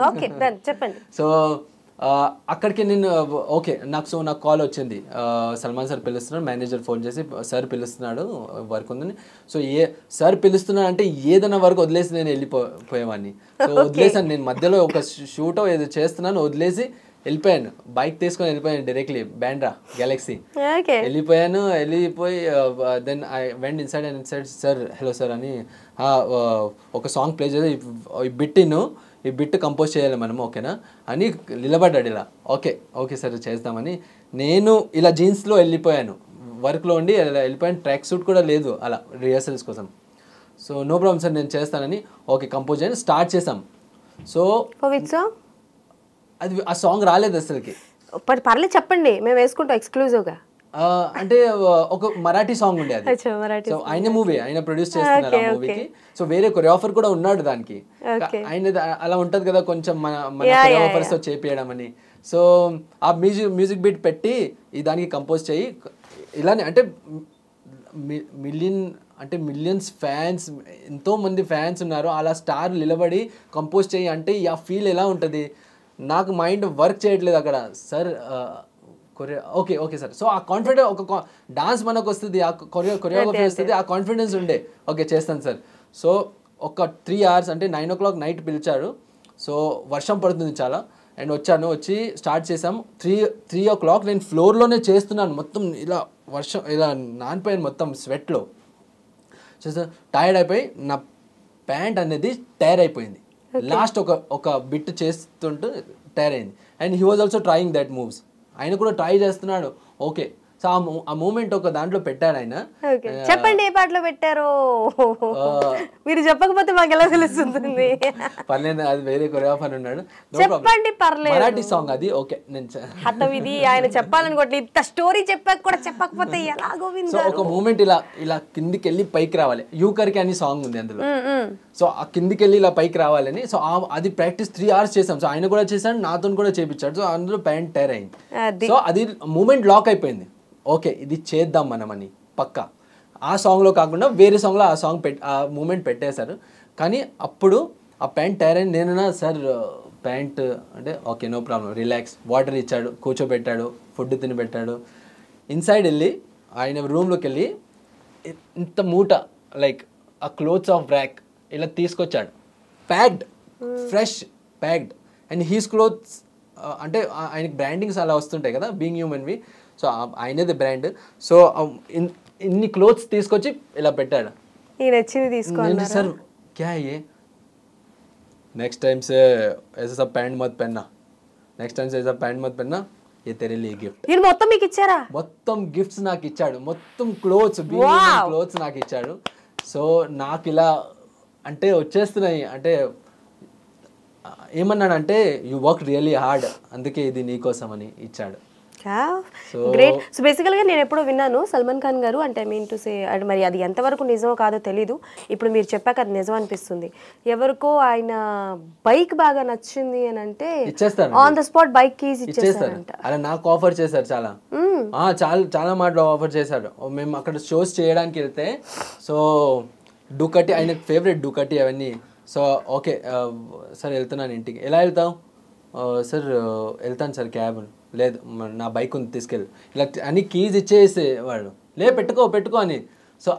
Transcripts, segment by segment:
Okay done చెప్పండి. So అక్కడికి నేను ఓకే నాకు కాల్ వచ్చింది, సల్మాన్ సార్ పిలుస్తున్నాడు, మేనేజర్ ఫోన్ చేసి సార్ పిలుస్తున్నాడు వర్క్ ఉందని. సో సార్ పిలుస్తున్నాడు అంటే ఏదైనా వర్క్ వదిలేసి నేను వెళ్ళిపోయేవాడిని. సో వదిలేసాను, నేను మధ్యలో ఒక షూటో ఏదో చేస్తున్నాను వదిలేసి వెళ్ళిపోయాను, బైక్ తీసుకొని వెళ్ళిపోయాను డైరెక్ట్లీ బ్యాండ్రా గెలాక్సీ వెళ్ళిపోయి then I went inside and inside sir hello sir అని ఒక సాంగ్ ప్లే చేసి ఈ బిట్ కంపోజ్ చేయాలి మనం ఓకేనా అని నిలబడ్డాడు ఇలా. ఓకే సార్ చేద్దామని నేను ఇలా జీన్స్లో వెళ్ళిపోయాను, వర్క్లో ఉండి వెళ్ళిపోయాను, ట్రాక్ సూట్ కూడా లేదు అలా రిహర్సల్స్ కోసం. సో నో ప్రాబ్లం సార్ నేను చేస్తానని ఓకే కంపోజ్ అని స్టార్ట్ చేసాం. సో అది ఆ సాంగ్ రాలేదు అసలుకి. పర్లేదు చెప్పండి, మేము వేసుకుంటాం ఎక్స్క్లూజివ్గా. అంటే ఒక మరాఠీ సాంగ్ ఉండే అది. సో ఆయన ప్రొడ్యూస్ చేస్తున్నారు ఆ మూవీకి. సో వేరే కొరియోగ్రాఫర్ కూడా ఉన్నాడు దానికి. ఆయన అలా ఉంటది కదా కొంచెం మన కొరియోగ్రాఫర్స్ తో చేపియడం అని. సో ఆ మ్యూజిక్ బీట్ పెట్టి ఈ దానికి కంపోజ్ చేయి ఇలానే అంటే మిలియన్స్ ఫ్యాన్స్, ఎంతో మంది ఫ్యాన్స్ ఉన్నారు, అలా స్టార్ నిలబడి కంపోజ్ చేయి అంటే ఆ ఫీల్ ఎలా ఉంటుంది. నాకు మైండ్ వర్క్ చేయట్లేదు అక్కడ. Sir okay sir. సో ఆ కాన్ఫిడెన్స్ ఒక డాన్స్ మనకు వస్తుంది, ఆ కొరియోగ్రఫీ వస్తుంది, ఆ కాన్ఫిడెన్స్ ఉండే ఓకే చేస్తాను సార్. సో ఒక 3 hours అంటే 9 o'clock నైట్ పిలిచారు. సో వర్షం పడుతుంది చాలా అండ్ వచ్చి స్టార్ట్ చేసాం. 3 o'clock నేను ఫ్లోర్లోనే చేస్తున్నాను, మొత్తం ఇలా వర్షం ఇలా నానిపోయాను మొత్తం స్వెట్లో. సో టైర్డ్ అయిపోయి నా ప్యాంట్ అనేది టైర్ అయిపోయింది. లాస్ట్ ఒక బిట్ చేస్తుంటూ టైర్ అయింది. And he was also trying that moves, ఆయన కూడా ట్రై చేస్తున్నాడు. ఓకే సో ఆ మూమెంట్ ఒక దాంట్లో పెట్టాడు ఆయన. చెప్పండి ఏ పాటలో పెట్టారో, మీరు చెప్పకపోతే మాకు ఎలా తెలుస్తుంది. పర్లేదు, అది వేరే కొరియోగ్రాఫర్ ఉన్నాడు, చెప్పండి పర్లేదు. మరాఠీ సాంగ్ అది. ఓకే నేను ఇది ఆయన చెప్పాలనుకోండి, ఇంత స్టోరీ చెప్పాక కూడా చెప్పకపోతే ఎలా గోవింద్. సో ఒక మూమెంట్ ఇలా కిందికి వెళ్ళి పైకి రావాలి, యూకర్కి అని సాంగ్ ఉంది అందులో. సో ఆ కిందికి వెళ్ళి ఇలా పైకి రావాలని. సో అది ప్రాక్టీస్ 3 hours చేసాం. సో ఆయన కూడా చేశాడు, నాతో కూడా చేపించాడు. సో అందులో ప్యాంట్ టైర్ అయింది. సో అది మూమెంట్ లాక్ అయిపోయింది. ఓకే ఇది చేద్దాం మనం అని పక్కా. ఆ సాంగ్లో కాకుండా వేరే సాంగ్లో ఆ మూమెంట్ పెట్టేశారు. కానీ అప్పుడు ఆ ప్యాంట్ టైర్ అయింది. నేను సార్ ప్యాంట్ అంటే okay no problem relax, water ఇచ్చాడు, కూర్చోబెట్టాడు, ఫుడ్ తినిపెట్టాడు. ఇన్సైడ్ వెళ్ళి ఆయన రూమ్లోకి వెళ్ళి ఇంత మూట లైక్ ఆ క్లోత్స్ ఆఫ్ ర్యాక్ ఇలా తీసుకొచ్చాడు, packed fresh packed. And he's clothes అంటే ఆయనకి బ్రాండింగ్స్ అలా వస్తుంటాయి కదా బీయింగ్ హ్యూమన్వి. సో ఆయనది బ్రాండ్. సో ఇన్ని క్లోత్స్ తీసుకొచ్చి ఇలా పెట్టాడు. నేను సార్ క్యా ఏ నెక్స్ట్ టైం సే ऐसा पैंट मत पहनना, నెక్స్ట్ టైం ऐसा पैंट मत पहनना, ये तेरे लिए गिफ्ट. మీరు మొత్తం మీకు ఇచ్చారా? మొత్తం గిఫ్ట్స్ నాకు ఇచ్చాడు, మొత్తం క్లోత్స్ నాకు ఇచ్చాడు. సో నాకు ఇలా అంటే వచ్చేస్తున్నాయి. అంటే ఏమన్నాడంటే యూ వర్క్ రియల్లీ హార్డ్, అందుకే ఇది నీకోసం అని ఇచ్చాడు. గ్రేట్. సో బేసికల్గా నేను ఎప్పుడో విన్నాను సల్మాన్ ఖాన్ గారు అంటే ఐ మీన్ టు సే అది మరి అది ఎంతవరకు నిజమో కాదో తెలీదు, ఇప్పుడు మీరు చెప్పాక అది నిజం అనిపిస్తుంది. ఎవరికో ఆయన బైక్ బాగా నచ్చింది అని అంటే on the spot bike keys ఇచ్చేస్తారంట. అలా నాకు ఆఫర్ చేశారు చాలా చాలా మాటలు ఆఫర్ చేశారు. మేము అక్కడ షోస్ చేయడానికి వెళ్తే సో డూకటి ఆయనకు ఫేవరెట్ డూకటి అవన్నీ. సో ఓకే సార్ వెళ్తున్నాను ఇంటికి. ఎలా వెళ్తావు సార్? వెళ్తాను సార్ క్యాబ్. లేదు నా బైక్ ఉంది తీసుకెళ్ళి ఇలా అని కీజ్ ఇచ్చేసేవాడు. పెట్టుకో అని. సో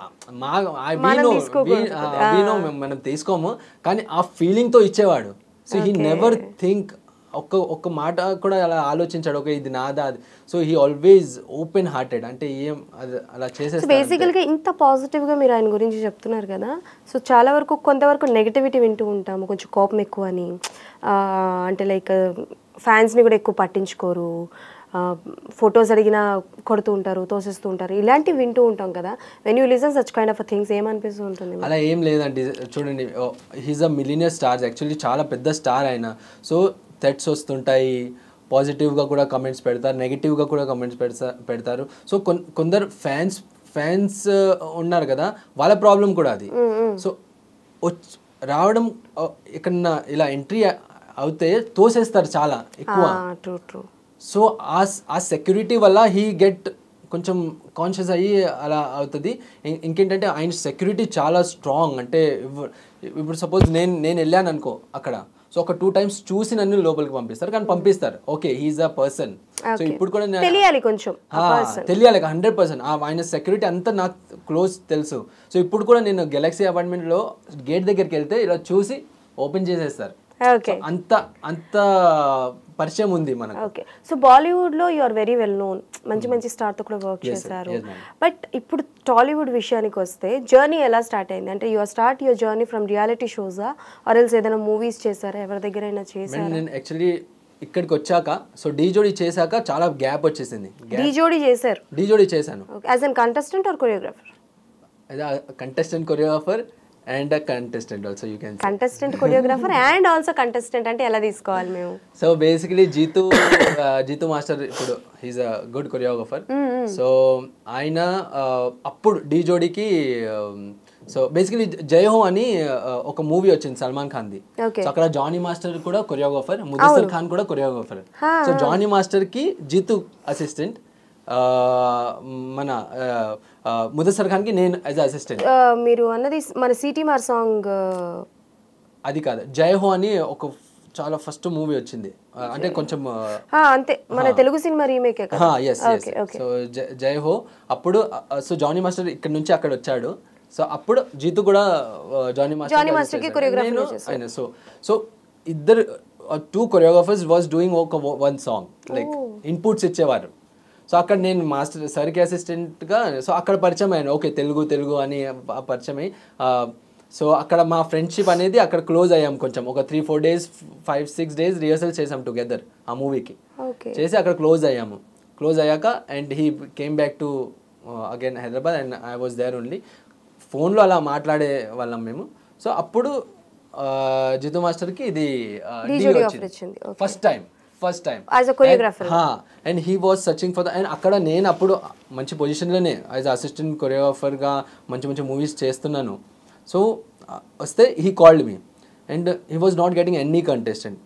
మనం తీసుకోము కానీ ఆ ఫీలింగ్తో ఇచ్చేవాడు. సో హీ నెవర్ థింక్ ఒక్క మాట కూడా అలా ఆలోచించాడు ఓకే ఇది నాదా అది. So he always open hearted, అంటే ఏం అది అలా చేసేస్తాడు. బేసికల్గా ఇంత పాజిటివ్గా మీరు ఆయన గురించి చెప్తున్నారు కదా. సో చాలా వరకు కొంతవరకు నెగిటివిటీ వింటూ ఉంటాము, కొంచెం కోపం ఎక్కువ అని, అంటే లైక్ ఫ్యాన్స్ని కూడా ఎక్కువ పట్టించుకోరు, ఫొటోస్ అడిగినా కొడుతూ ఉంటారు, తోసేస్తూ ఉంటారు, ఇలాంటివి వింటూ ఉంటాం కదా. When you listen such kind of things ఏమనిపిస్తూ ఉంటుంది? అలా ఏం లేదండి. చూడండి he's a millionaire star, actually చాలా పెద్ద స్టార్ ఆయన. సో థ్రెట్స్ వస్తుంటాయి, పాజిటివ్గా కూడా కమెంట్స్ పెడతారు, నెగిటివ్గా కూడా కమెంట్స్ పెడతారు. సో కొందరు ఫ్యాన్స్ ఉన్నారు కదా, వాళ్ళ ప్రాబ్లం కూడా అది. సో రావడం ఇక్కడ ఇలా ఎంట్రీ అవుతే తోసేస్తారు చాలా ఎక్కువ. సో ఆ సెక్యూరిటీ వల్ల హీ గెట్ కొంచెం కాన్షియస్ అయ్యి అలా అవుతుంది. ఇంకేంటంటే ఆయన సెక్యూరిటీ చాలా స్ట్రాంగ్. అంటే ఇప్పుడు సపోజ్ నేను వెళ్ళాను అనుకో అక్కడ, సో ఒక 2 times చూసి నన్ను లోపలికి పంపిస్తారు, కానీ పంపిస్తారు okay he's a person. So ఇప్పుడు కూడా తెలియాలి కొంచెం, తెలియాలి 100%. ఆయన సెక్యూరిటీ అంతా నాకు క్లోజ్ తెలుసు. సో ఇప్పుడు కూడా నేను గెలాక్సీ అపార్ట్మెంట్లో గేట్ దగ్గరికి వెళ్తే ఇలా చూసి ఓపెన్ చేసేస్తారు. అంత అంత పరిచయం ఉంది మనకు. ఓకే. సో బాలీవుడ్లో you are very well known, మంచి మంచి స్టార్తో కూడా వర్క్ చేశారు. బట్ ఇప్పుడు టాలీవుడ్ విషయానికి వస్తే జర్నీ ఎలా స్టార్ట్ అయింది? అంటే start your journey from reality Xhosa or else ఏదైనా మూవీస్ చేశారా, ఎవరి దగ్గరైనా చేశారా? నేను యాక్చువల్లీ ఇక్కడికి వచ్చాక, సో డీ జోడీ చేశాక చాలా గ్యాప్ వచ్చేసింది. డీ జోడీ చేశారు? డీ జోడీ చేశాను. As an contestant or choreographer? Contestant choreographer and contestant also you can. Contestant choreographer and also contestant అంటే ఎలా తీసుకోవాలి మేము? సో బేసికలీ జీతు మాస్టర్ ఇప్పుడు he's a good choreographer. So ఆయన అప్పుడు డీ జోడీకి సో బేసికలీ జై హో అని ఒక మూవీ వచ్చింది సల్మాన్ ఖాన్ది. సో అక్కడ జానీ మాస్టర్ కూడా కొరియోగ్రాఫర్, ముదస్సిర్ ఖాన్ కూడా కొరియోగ్రాఫర్. సో జానీ మాస్టర్ కి జీతు అసిస్టెంట్, మన ముదస్సిర్ ఖాన్ కి నేను యాజ్ అసిస్టెంట్. మీరు అన్నది మన సిటీ మార్ సాంగ్ అది కాదు, జై హో అని ఒక చాలా ఫస్ట్ మూవీ వచ్చింది, అంటే కొంచెం అంతే మన తెలుగు సినిమా రీమేక్. సో జై హో అప్పుడు సో జానీ మాస్టర్ ఇక్కడ నుంచి అక్కడ వచ్చాడు. సో అప్పుడు జీతు కూడా జానీ మాస్టర్ కి కొరియోగ్రాఫర్. సో ఇద్దరు 2 choreographers వాజ్ డూయింగ్ ఒక 1 song, లైక్ ఇన్పుట్స్ ఇచ్చేవారు. సో అక్కడ నేను మాస్టర్ సార్కి అసిస్టెంట్గా, సో అక్కడ పరిచయం అయ్యాను. ఓకే తెలుగు అని పరిచయం అయ్యి, సో అక్కడ మా ఫ్రెండ్షిప్ అనేది అక్కడ క్లోజ్ అయ్యాం కొంచెం. ఒక 3-4 days 5-6 days రిహర్సల్ చేసాం టుగెదర్ ఆ మూవీకి. చేసి అక్కడ క్లోజ్ అయ్యాము. క్లోజ్ అయ్యాక and he came back to again Hyderabad and I was there only. ఫోన్లో అలా మాట్లాడే వాళ్ళం మేము. సో అప్పుడు జితు మాస్టర్కి ఇది వచ్చింది first time as a choreographer. And he was searching for the, and అక్కడ నేను అప్పుడు మంచి పొజిషన్లోనే యాజ్ అసిస్టెంట్ కొరియోగ్రాఫర్గా మంచి మూవీస్ చేస్తున్నాను. సో వస్తే he called me and he was not getting any contestant.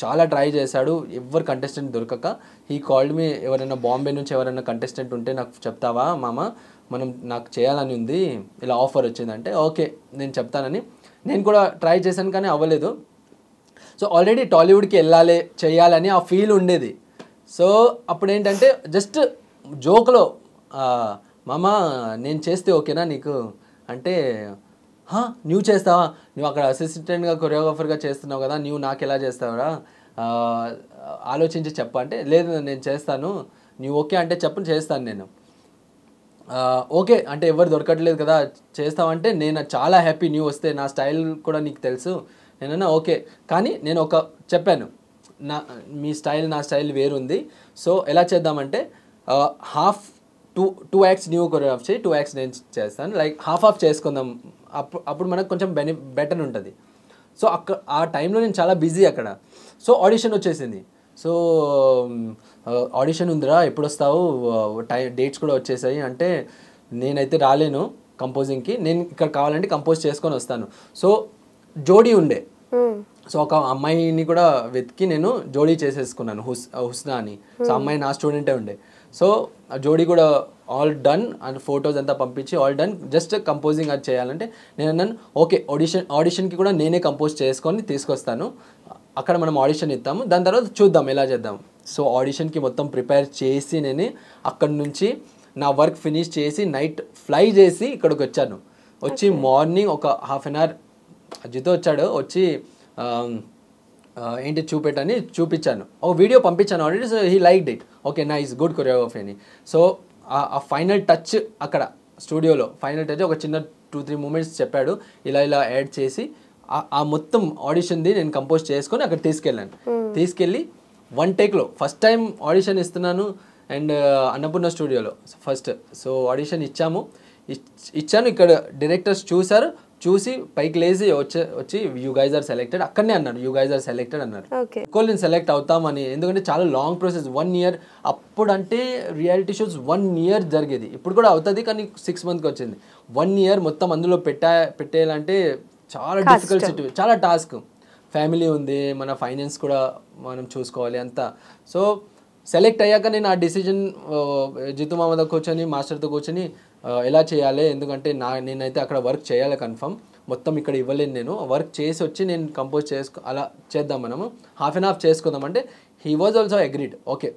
చాలా ట్రై చేశాడు, ఎవరు కంటెస్టెంట్ దొరకక హీ కాల్డ్ మీ, ఎవరైనా బాంబే నుంచి ఎవరైనా కంటెస్టెంట్ ఉంటే నాకు చెప్తావా మామ, నాకు చేయాలని ఉంది, ఇలా ఆఫర్ వచ్చిందంటే ఓకే నేను చెప్తానని నేను కూడా ట్రై చేశాను, కానీ అవ్వలేదు. సో ఆల్రెడీ టాలీవుడ్కి వెళ్ళాలి చేయాలని ఆ ఫీల్ ఉండేది. సో అప్పుడు ఏంటంటే జస్ట్ జోక్లో మామ నేను చేస్తే ఓకేనా నీకు అంటే, నువ్వు చేస్తావా, నువ్వు అక్కడ అసిస్టెంట్గా కొరియోగ్రాఫర్గా చేస్తున్నావు కదా, నువ్వు నాకు ఎలా చేస్తావురా, ఆలోచించి చెప్పు అంటే, లేదు నేను చేస్తాను, నువ్వు ఓకే అంటే చెప్పు చేస్తాను నేను. ఓకే అంటే ఎవరు దొరకట్లేదు కదా చేస్తావంటే నేను చాలా హ్యాపీ, నువ్వు వస్తే నా స్టైల్ కూడా నీకు తెలుసు. నేనన్నా ఓకే, కానీ నేను ఒక చెప్పాను, మీ స్టైల్ నా స్టైల్ వేరుంది. సో ఎలా చేద్దామంటే హాఫ్ 2 acts నువ్వు కొరియోగ్రాఫ్ చేయి, 2 acts నేను చేస్తాను, లైక్ హాఫ్ చేసుకుందాం, అప్పుడు మనకు కొంచెం బెటర్ ఉంటుంది. సో ఆ టైంలో నేను చాలా బిజీ అక్కడ. సో ఆడిషన్ వచ్చేసింది. సో ఆడిషన్ ఉందిరా ఎప్పుడు వస్తావు, డేట్స్ కూడా వచ్చేసాయి అంటే, నేనైతే రాలేను కంపోజింగ్కి, నేను ఇక్కడ కావాలంటే కంపోజ్ చేసుకొని వస్తాను. సో జోడీ ఉండే, సో ఒక అమ్మాయిని కూడా వెతికి నేను జోడీ చేసేసుకున్నాను, హుస్నా అని. సో అమ్మాయి నా స్టూడెంటే ఉండే. సో ఆ జోడీ కూడా ఆల్ డన్ అండ్ ఫొటోస్ అంతా పంపించి ఆల్ డన్, జస్ట్ కంపోజింగ్ అది చేయాలంటే నేను అన్నాను ఓకే ఆడిషన్కి కూడా నేనే కంపోజ్ చేసుకొని తీసుకొస్తాను, అక్కడ మనం ఆడిషన్ ఇస్తాము, దాని తర్వాత చూద్దాం ఎలా చేద్దాం. సో ఆడిషన్కి మొత్తం ప్రిపేర్ చేసి నేను అక్కడి నుంచి నా వర్క్ ఫినిష్ చేసి నైట్ ఫ్లై చేసి ఇక్కడికి వచ్చాను. వచ్చి మార్నింగ్ ఒక హాఫ్ అన్ అవర్ అజితో వచ్చాడు, వచ్చి ఏంటి చూపెట్టని చూపించాను, ఒక వీడియో పంపించాను already. So he liked it, okay nice good choreography అని. సో ఆ ఫైనల్ టచ్ అక్కడ స్టూడియోలో ఫైనల్ టచ్ ఒక చిన్న 2-3 మూమెంట్స్ చెప్పాడు, ఇలా యాడ్ చేసి ఆ మొత్తం ఆడిషన్ది నేను కంపోజ్ చేసుకొని అక్కడ తీసుకెళ్ళి 1 takeలో ఫస్ట్ టైం ఆడిషన్ ఇస్తున్నాను. అండ్ అన్నపూర్ణ స్టూడియోలో ఫస్ట్. సో ఆడిషన్ ఇచ్చాను, ఇక్కడ డైరెక్టర్స్ చూసి పైకి లేచి వచ్చి యూ గైజ్ ఆర్ సెలెక్టెడ్, అక్కడనే అన్నారు యూ గైజ్ ఆర్ సెలెక్టెడ్ అన్నారు. నేను సెలెక్ట్ అవుతామని, ఎందుకంటే చాలా లాంగ్ ప్రాసెస్ 1 year. అప్పుడు అంటే రియాలిటీ షోస్ 1 year జరిగేది, ఇప్పుడు కూడా అవుతుంది కానీ 6 months వచ్చింది. 1 year మొత్తం అందులో పెట్టేయాలంటే చాలా డిఫికల్ట్ సిట్యుయేషన్, చాలా టాస్క్. ఫ్యామిలీ ఉంది, మన ఫైనాన్స్ కూడా మనం చూసుకోవాలి అంతా. సో సెలెక్ట్ అయ్యాక నేను ఆ డిసిజన్ జితు మామతో కూర్చొని మాస్టర్తో కూర్చొని ఎలా చేయాలి, ఎందుకంటే నేనైతే అక్కడ వర్క్ చేయాలి కన్ఫర్మ్, మొత్తం ఇక్కడ ఇవ్వలేను, నేను వర్క్ చేసి వచ్చి నేను కంపోజ్ అలా చేద్దాం, మనము హాఫ్ అండ్ హాఫ్ చేసుకుందాం అంటే he was also agreed, okay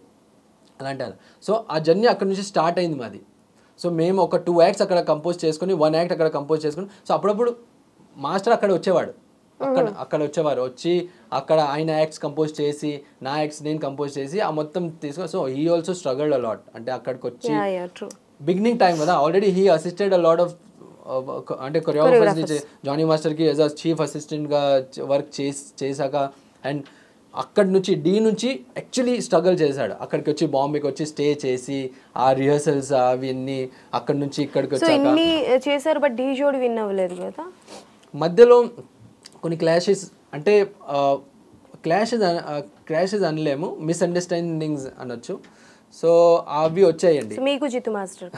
అలాంటి అలా. సో ఆ జర్నీ అక్కడ నుంచి స్టార్ట్ అయింది మాది. సో మేము ఒక 2 యాక్ట్స్ అక్కడ కంపోజ్ చేసుకుని 1 యాక్ట్ అక్కడ కంపోజ్ చేసుకుని, సో అప్పుడప్పుడు మాస్టర్ అక్కడ వచ్చేవాడు, అక్కడ వచ్చేవారు, వచ్చి అక్కడ ఆయన యాక్ట్స్ కంపోజ్ చేసి నా యాక్ట్స్ నేను కంపోజ్ చేసి ఆ మొత్తం తీసుకొని. So he also struggled a lot, అంటే అక్కడికి వచ్చి బిగినింగ్ టైం కదా, already he assisted a lot of అంటే కొరియోగ్రాఫర్స్ నుంచి జానీ మాస్టర్కి యాజ్ అ చీఫ్ అసిస్టెంట్గా వర్క్ చేశాక, అండ్ అక్కడి నుంచి డి నుంచి యాక్చువల్లీ స్ట్రగుల్ చేశాడు, అక్కడికి వచ్చి బాంబేకి వచ్చి స్టే చేసి ఆ రిహర్సల్స్ అవన్నీ అక్కడి నుంచి ఇక్కడికి వచ్చాక చేశారు. బట్ డి జోడి విన్ అవ్వలేదు కదా, మధ్యలో కొన్ని క్లాషెస్, అంటే క్లాషెస్ అనలేము, మిస్అండర్స్టాండింగ్స్ అనొచ్చు. సో అవి వచ్చాయండి మీకు జితు మాస్టర్.